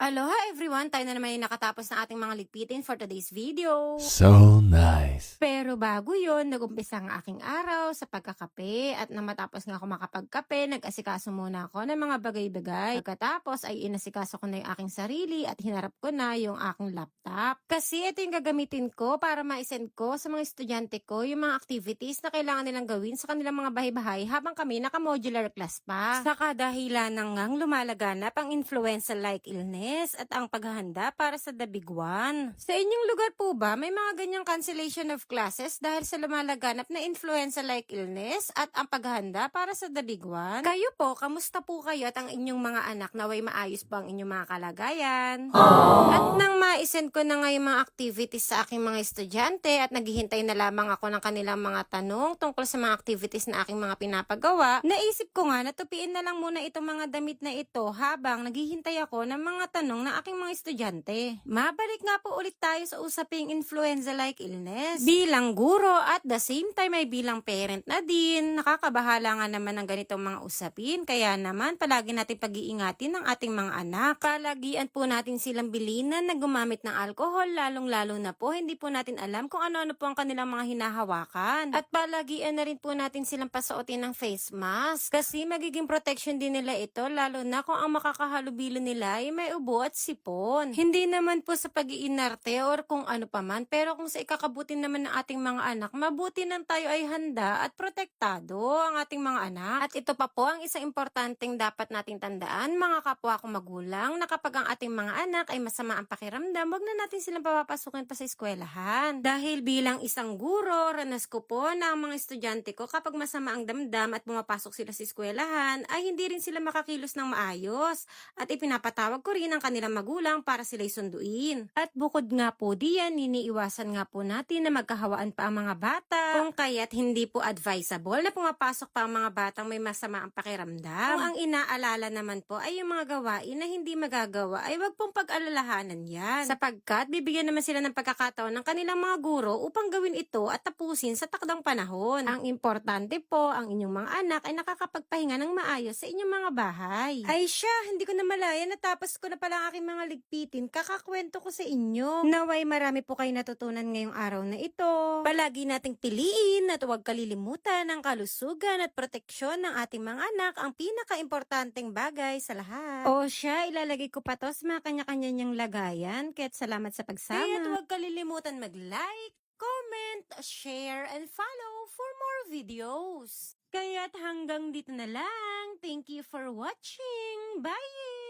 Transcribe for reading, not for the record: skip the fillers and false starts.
Aloha everyone! Tayo na naman yung nakatapos ng ating mga ligpitin for today's video. So nice. Pero bago yon, nag-umpisa ang aking araw sa pagkakape at nang matapos nga ako makapagkape, nag-asikaso muna ako ng mga bagay-bagay. Pagkatapos ay inasikaso ko na yung aking sarili at hinarap ko na yung aking laptop. Kasi ito yung gagamitin ko para ma-send ko sa mga estudyante ko yung mga activities na kailangan nilang gawin sa kanilang mga bahay-bahay habang kami naka-modular class pa. Sa kadahilan ng ngang lumalaganap ang influenza-like illness at ang paghahanda para sa The Big One. Sa inyong lugar po ba, may mga ganyang cancellation of classes dahil sa lumalaganap na influenza-like illness at ang paghahanda para sa The Big One? Kayo po, kamusta po kayo at ang inyong mga anak, naway maayos ba ang inyong mga kalagayan? At nang ma-send ko na nga yung mga activities sa aking mga estudyante at naghihintay na lamang ako ng kanilang mga tanong tungkol sa mga activities na aking mga pinapagawa, naisip ko nga na tupiin na lang muna itong mga damit na ito habang naghihintay ako ng mga tanong ng aking mga estudyante. Mabalik nga po ulit tayo sa usaping influenza-like illness. Bilang guro at the same time ay bilang parent na din, nakakabahala nga naman ng ganitong mga usapin. Kaya naman palagi natin pag-iingatin ng ating mga anak. Palagian po natin silang bilinan na gumamit ng alcohol, lalong-lalo na po hindi po natin alam kung ano-ano po ang kanilang mga hinahawakan. At palagian na rin po natin silang pasuotin ng face mask kasi magiging protection din nila ito, lalo na kung ang makakahalubilo nila ay may ubo at sipon. Hindi naman po sa pag-iinarte or kung ano paman, pero kung sa ikakabuti naman ng ating mga anak, mabuti nang tayo ay handa at protektado ang ating mga anak. At ito pa po ang isang importanteng dapat nating tandaan, mga kapwa kong magulang, na kapag ang ating mga anak ay masama ang pakiramdam, wag na natin silang papapasukin pa sa eskwelahan. Dahil bilang isang guro, ranas ko po na ang mga estudyante ko kapag masama ang damdam at pumapasok sila sa eskwelahan, ay hindi rin sila makakilos ng maayos. At ipinapatawag ko rin ang kanilang magulang para sila'y sunduin. At bukod nga po diyan, iniiwasan nga po natin na magkahawaan pa ang mga bata. Kung kaya't hindi po advisable na pumapasok pa ang mga batang may masama ang pakiramdam. Kung ang inaalala naman po ay yung mga gawain na hindi magagawa, ay wag pong pag-alalahanan yan. Sapagkat bibigyan naman sila ng pagkakataon ng kanilang mga guro upang gawin ito at tapusin sa takdang panahon. Ang importante po, ang inyong mga anak ay nakakapagpahinga ng maayos sa inyong mga bahay. Ay siya, hindi ko na malaya, natapos ko na pala ang aking mga ligpitin, kakakwento ko sa inyo. Naway marami po kayo natutunan ngayong araw na ito. Palagi nating piliin at huwag kalilimutan ang kalusugan at proteksyon ng ating mga anak, ang pinaka-importanteng bagay sa lahat. O siya, ilalagay ko pa to sa mga kanya-kanya niyang lagayan. Kaya't salamat sa pagsama. Kaya't huwag kalilimutan mag-like, comment, share, and follow for more videos. Kaya't hanggang dito na lang. Thank you for watching. Bye!